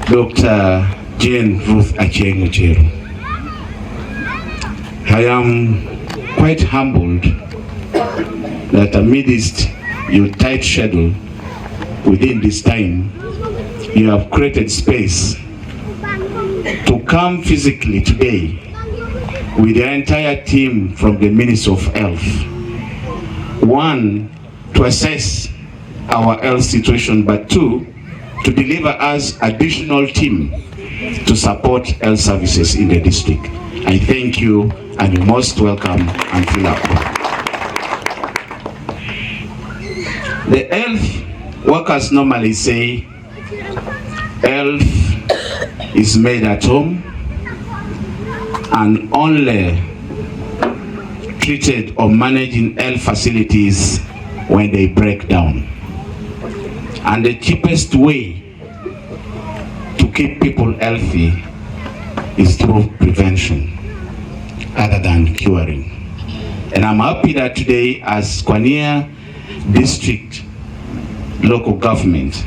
Dr. Jane Ruth Achieng Ocheru. I am quite humbled that amidst your tight schedule within this time, you have created space to come physically today with the entire team from the Ministry of Health. One, to assess our health situation, but two, to deliver us additional team to support health services in the district. I thank you and you're most welcome and feel up. The health workers normally say health is made at home and only treated or managed in health facilities when they break down. And the cheapest way to keep people healthy is through prevention other than curing. And I'm happy that today, as Kwania District Local Government,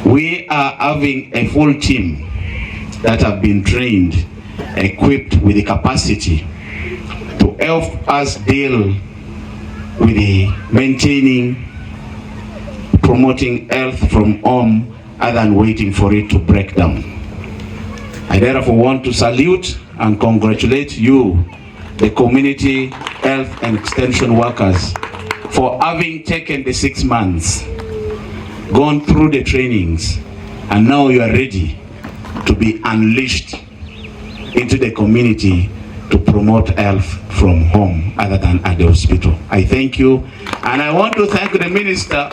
we are having a full team that have been trained, equipped with the capacity to help us deal with the maintaining, promoting health from home other than waiting for it to break down. I therefore want to salute and congratulate you, the community health and extension workers, for having taken the 6 months, gone through the trainings, and now you are ready to be unleashed into the community to promote health from home other than at the hospital. I thank you, and I want to thank the minister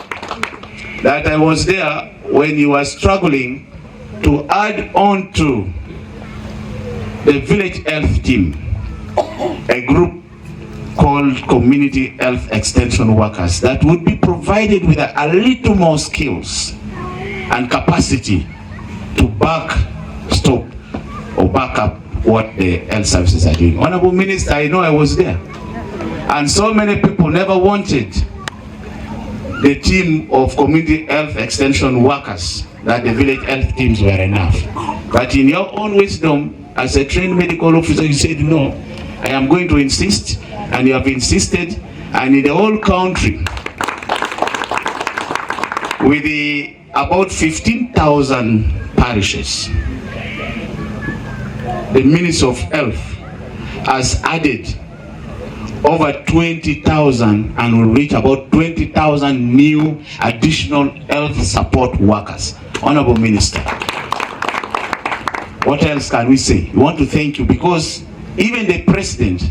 that I was there when you were struggling to add on to the village health team, a group called Community Health Extension Workers that would be provided with a little more skills and capacity to back up what the health services are doing. Honorable Minister, I know I was there, and so many people never wanted the team of Community Health Extension Workers, that the village health teams were enough. But in your own wisdom, as a trained medical officer, you said, no, I am going to insist, and you have insisted, and in the whole country, with the about 15,000 parishes, the Ministry of Health has added over 20,000 and will reach about 20,000 new additional health support workers. Honorable Minister, what else can we say? We want to thank you, because even the President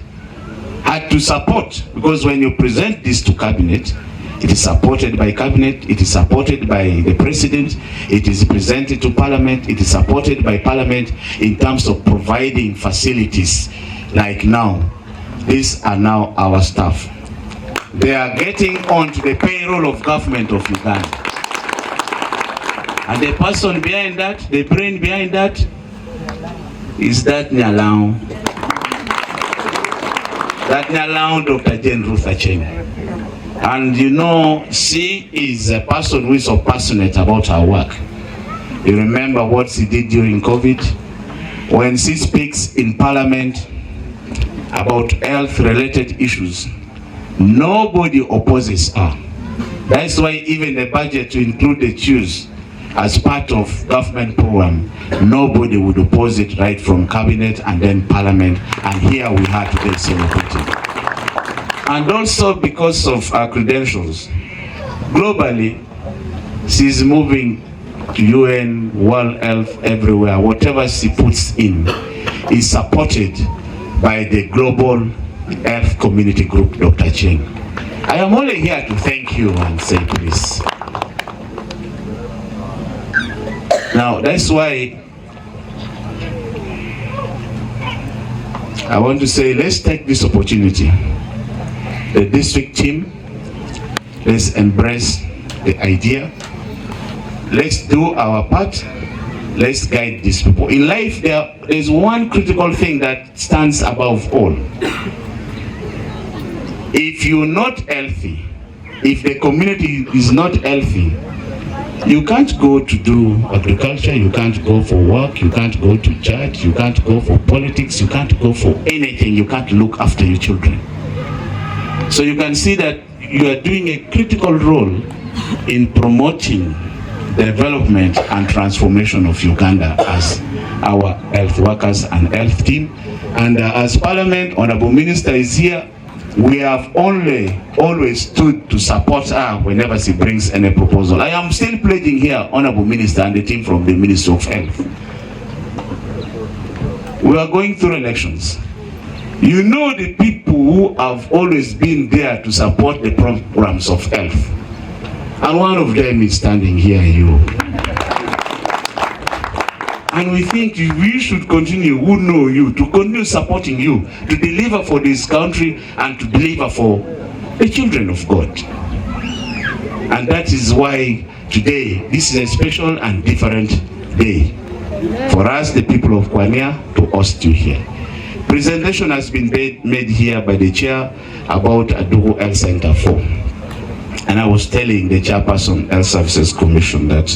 had to support, because when you present this to Cabinet, it is supported by Cabinet, it is supported by the President, it is presented to Parliament, it is supported by Parliament in terms of providing facilities. Like now, these are now our staff. They are getting onto the payroll of government of Uganda. And the person behind that, the brain behind that, is that Nyalau. That Nyalau, Dr. Jane Ruth Achieng. And you know, she is a person who is so passionate about her work. You remember what she did during COVID? When she speaks in Parliament about health-related issues, nobody opposes her. That's why even the budget to include the CHOOS as part of government program, nobody would oppose it, right from Cabinet and then Parliament, and here we are today celebrating. And also because of her credentials, globally, she's moving to UN, World Health, everywhere. Whatever she puts in is supported by the Global Health Community Group, Dr. Achieng. I am only here to thank you and say please. Now, that's why I want to say, let's take this opportunity. The district team, let's embrace the idea. Let's do our part. Let's guide these people. In life, there is one critical thing that stands above all. If you're not healthy, if the community is not healthy, You can't go to do agriculture, you can't go for work, you can't go to church, you can't go for politics, you can't go for anything, you can't look after your children. So you can see that you are doing a critical role in promoting the development and transformation of Uganda as our health workers and health team. And as Parliament, Honorable Minister is here, we have always stood to support her whenever she brings any proposal. I am still pledging here, Honorable Minister and the team from the Ministry of Health. We are going through elections. You know the people who have always been there to support the programs of health. And one of them is standing here, you. And we think we should continue, who know you, to continue supporting you, to deliver for this country and to deliver for the children of God. And that is why today, this is a special and different day for us, the people of Kwania, to host you here. Presentation has been made here by the chair about Aduhu Health Center 4. And I was telling the chairperson, Health Services Commission, that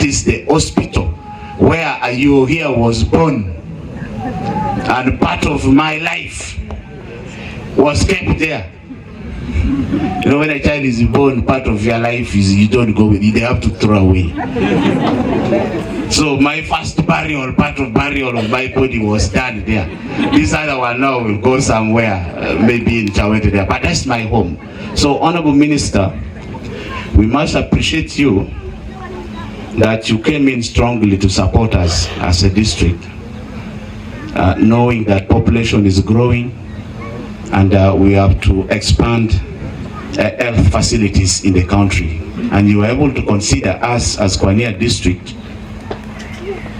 is the hospital where you here was born, and part of my life was kept there. You know, when a child is born, part of your life is you don't go with it, they have to throw away. So my first burial, part of burial of my body was done there. This other one now will go somewhere, maybe in Chawete there, but that's my home. So Honorable Minister, we must appreciate you that you came in strongly to support us as a district, knowing that population is growing and we have to expand health facilities in the country. And you were able to consider us as Kwania district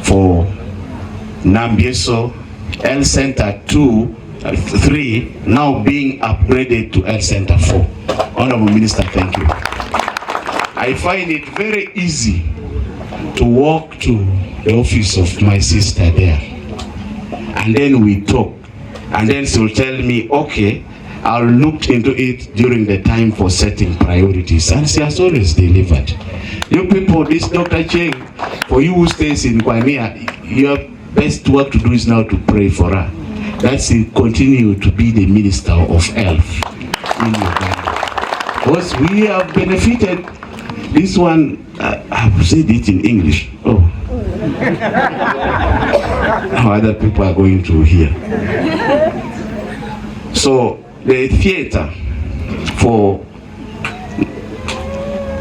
for Nambieso Health Center 3 now being upgraded to Health Center 4. Honorable Minister, thank you. I find it very easy to walk to the office of my sister there, and then we talk, and then she'll tell me, okay, I'll look into it during the time for setting priorities, and she has always delivered. You people, this Dr. Cheng, for you who stays in Kwania, your best work to do is now to pray for her. That's to continue to be the Minister of Health in Uganda. Because we have benefited. This one, I've said it in English. Oh. Now other people are going to hear. So the theater for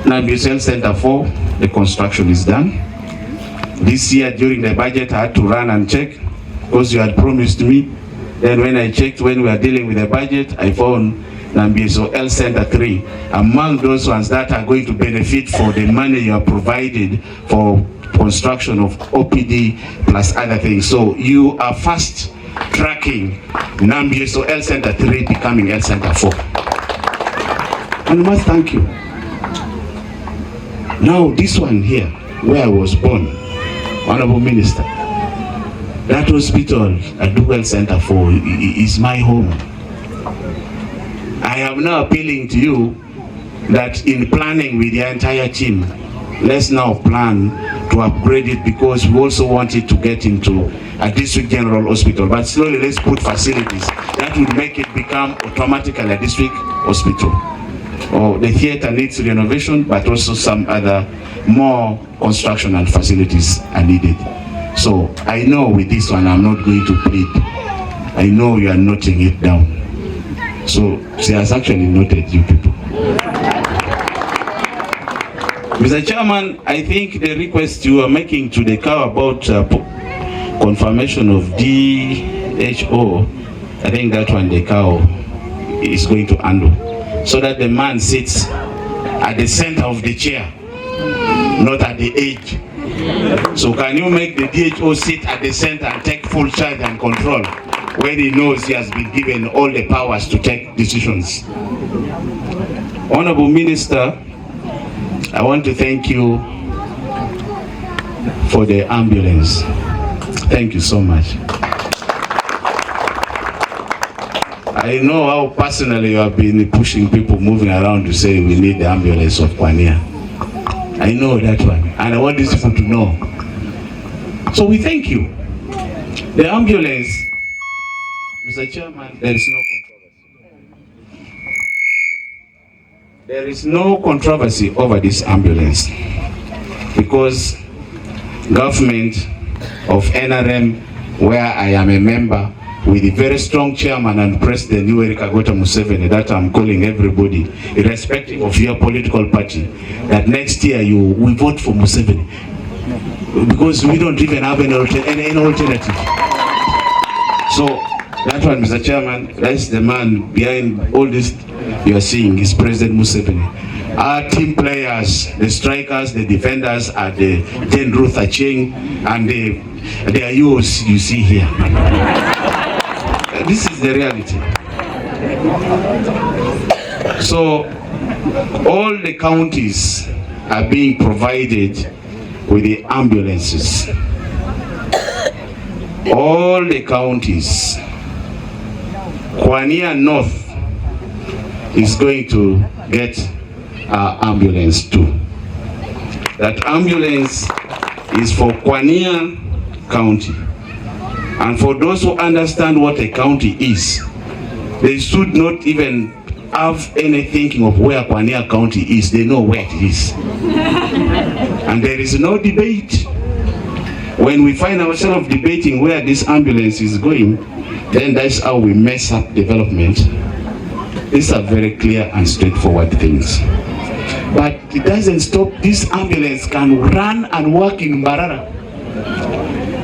Nambieso Center 4, the construction is done. This year during the budget, I had to run and check because you had promised me. Then when I checked when we are dealing with the budget, I found Nambieso Health Center 3 among those ones that are going to benefit for the money you are provided for construction of OPD plus other things. So you are fast tracking Nambieso Health Center 3 becoming Health Center 4. And I must thank you. Now this one here, where I was born, Honorable Minister, that hospital at Aduhu Health Center 4 is my home. I am now appealing to you that in planning with the entire team, let's now plan to upgrade it, because we also want it to get into a district general hospital. But slowly let's put facilities that would make it become automatically a district hospital. Oh, the theater needs renovation, but also some other more construction and facilities are needed. So I know with this one I'm not going to plead. I know you are noting it down. So she has actually noted, you people. Mr. Chairman, I think the request you are making to the cow about confirmation of DHO, I think that one the cow is going to handle, so that the man sits at the center of the chair, not at the edge. So can you make the DHO sit at the center and take full charge and control when he knows he has been given all the powers to take decisions? Honorable Minister, I want to thank you for the ambulance. Thank you so much. I know how personally you have been pushing people moving around to say we need the ambulance of Kwania. I know that one, and I want these people to know. So we thank you. The ambulance, Mr. Chairman, there is no controversy. There is no controversy over this ambulance because government of NRM, where I am a member, with a very strong chairman and President Yoweri Kaguta Museveni, that I'm calling everybody, irrespective of your political party, that next year we vote for Museveni, because we don't even have any alternative. So that one, Mr. Chairman, that's the man behind all this you are seeing is President Museveni. Our team players, the strikers, the defenders are the Jane Ruth Acheng, and they are yours, you see here. This is the reality. So all the counties are being provided with the ambulances. All the counties. Kwania North is going to get an ambulance too. That ambulance is for Kwania County. And for those who understand what a county is, they should not even have any thinking of where Kwania County is. They know where it is. And there is no debate. When we find ourselves debating where this ambulance is going, then that's how we mess up development. These are very clear and straightforward things. But it doesn't stop this ambulance can run and work in Mbarara.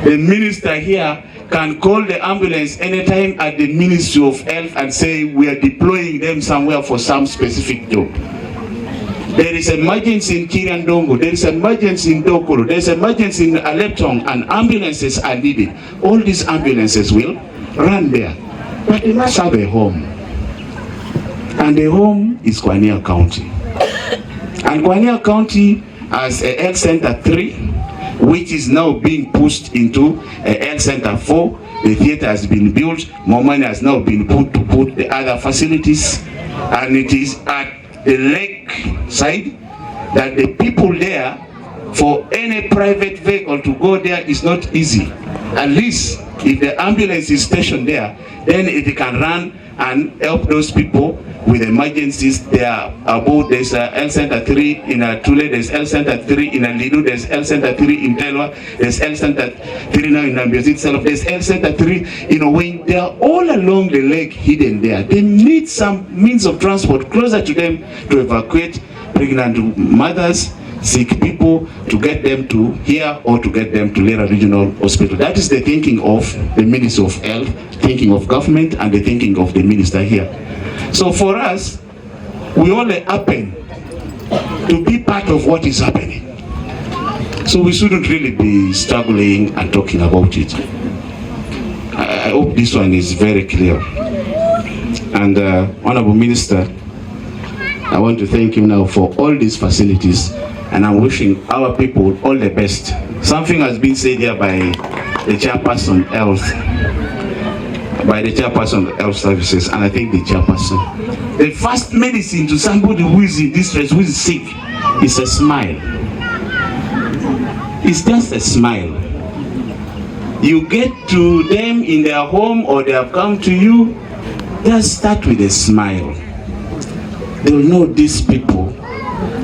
The minister here can call the ambulance anytime at the Ministry of Health and say we are deploying them somewhere for some specific job. There is emergency in Kirandongo, there is emergency in Dokoro, there is emergency in Aleptong, and ambulances are needed. All these ambulances will run there, but they must have a home. And the home is Kwania County. And Kwania County has a health center 3, which is now being pushed into a health center 4. The theater has been built, more money has now been put to put the other facilities, and it is at the lake side that the people there, for any private vehicle to go there is not easy. At least if the ambulance is stationed there, then it can run and help those people with emergencies. There are about, there's a health center 3 in Tule, there's health center 3 in Lidu, there's health center 3 in Telwa, there's health center 3 now in Ambios itself, there's health center 3 in Owen. They are all along the lake hidden there. They need some means of transport closer to them to evacuate pregnant mothers, sick people, to get them to here or to get them to Lera Regional Hospital. That is the thinking of the Ministry of Health, thinking of government, and the thinking of the minister here. So for us, we all happen to be part of what is happening. So we shouldn't really be struggling and talking about it. I hope this one is very clear. And Honorable Minister, I want to thank you now for all these facilities, and I'm wishing our people all the best. Something has been said here by the chairperson health, of health services, and I think the chairperson. The first medicine to somebody who is in distress, who is sick, is a smile. It's just a smile. You get to them in their home or they have come to you, just start with a smile. They will know these people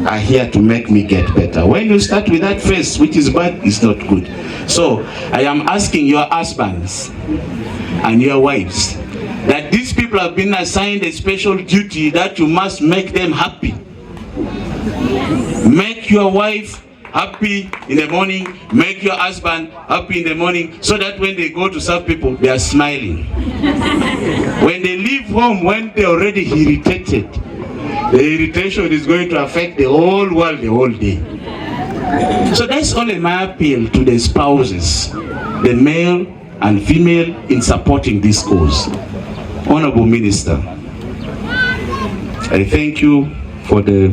are here to make me get better. When you start with that face, which is bad, it's not good. So I am asking your husbands and your wives that these people have been assigned a special duty that you must make them happy. Make your wife happy in the morning, make your husband happy in the morning, so that when they go to serve people, they are smiling. When they leave home, when they're already irritated, the irritation is going to affect the whole world the whole day. So that's only my appeal to the spouses, the male and female, in supporting this cause. Honorable Minister, I thank you for the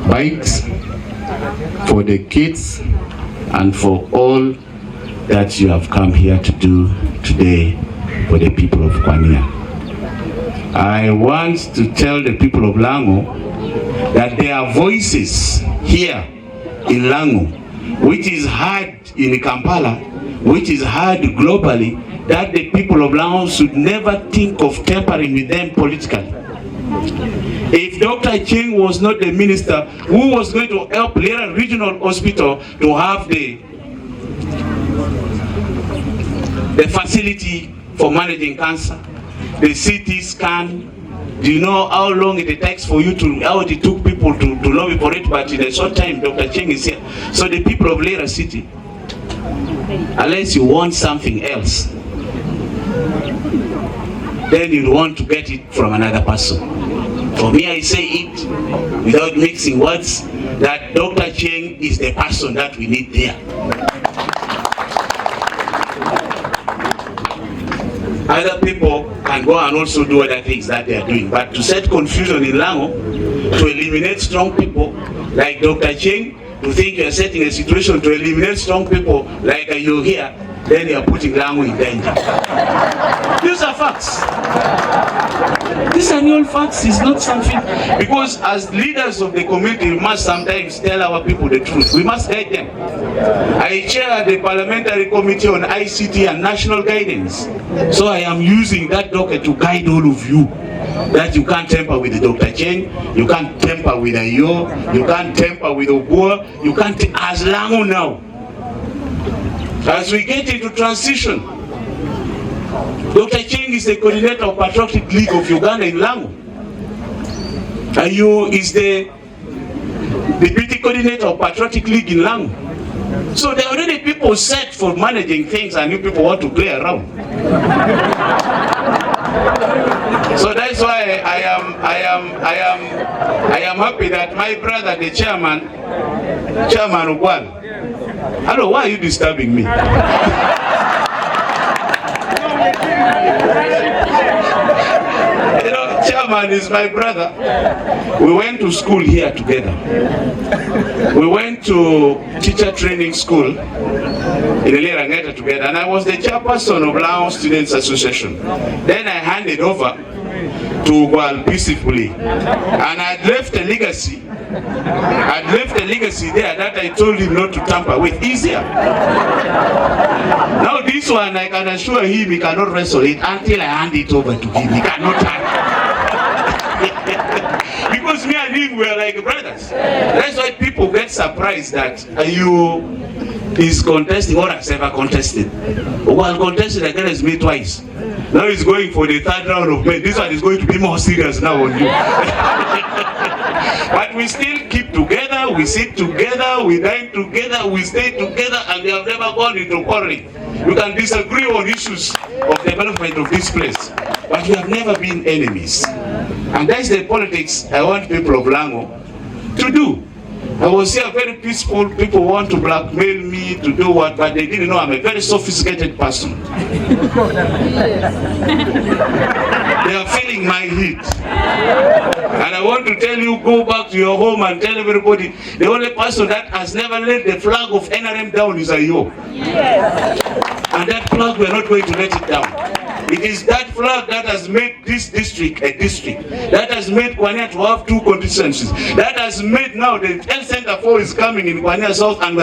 bikes, for the kids, and for all that you have come here to do today for the people of Kwania. I want to tell the people of Lango that their voices here in Lango, which is heard in Kampala, which is heard globally, that the people of Lango should never think of tampering with them politically. If Dr. Cheng was not the minister who was going to help Lira Regional Hospital to have the facility for managing cancer, the CT scan, do you know how long it takes for you to, how it took people to lobby for it, but in a short time Dr. Cheng is here. So the people of Lira City, unless you want something else, then you want to get it from another person. For me, I say it without mixing words, that Dr. Cheng is the person that we need there. Other people can go and also do other things that they are doing, but to set confusion in Lango, to eliminate strong people like Dr. Cheng, to think you are setting a situation to eliminate strong people like you here, then you are putting Lango in danger. These are facts. These are real facts. It's not something, because as leaders of the community, we must sometimes tell our people the truth. We must guide them. I chair the Parliamentary Committee on ICT and National Guidance. So I am using that docket to guide all of you, that you can't tamper with Dr. Cheng, you can't tamper with Ayo, you can't tamper with Ogua, you can't, as Lango now. As we get into transition, Dr. Cheng is the coordinator of Patriotic League of Uganda in Lango. Ayo is the deputy coordinator of Patriotic League in Lango. So there are already people set for managing things, and you people want to play around. So that's why I am happy that my brother, the chairman Ugwan. Hello, why are you disturbing me? You know, chairman is my brother. We went to school here together. We went to teacher training school in Elirangeta together, and I was the chairperson of Lao Students Association. Then I handed over to Ugwal peacefully, and I'd left a legacy. I'd left a legacy there that I told him not to tamper with. Easier. Now this one, I can assure him he cannot wrestle it until I hand it over to him. He cannot handle it. Because me and him were like brothers. That's why people get surprised that you is contesting or has ever contested. Well, contested against me twice. Now he's going for the third round of play. This one is going to be more serious now on you. But we still keep together, we sit together, we dine together, we stay together, and we have never gone into quarreling. We can disagree on issues of development of this place, but we have never been enemies. And that's the politics I want people of Lango to do. I was here very peaceful. People want to blackmail me to do what, but they didn't know I'm a very sophisticated person. They are feeling my heat. And I want to tell you, go back to your home and tell everybody, the only person that has never let the flag of NRM down is Ayo. Yes. And that flag, we are not going to let it down. It is that flag that has made this district a district. That has made Kwania to have 2 constituencies. That has made now the health center 4 is coming in Kwania South, and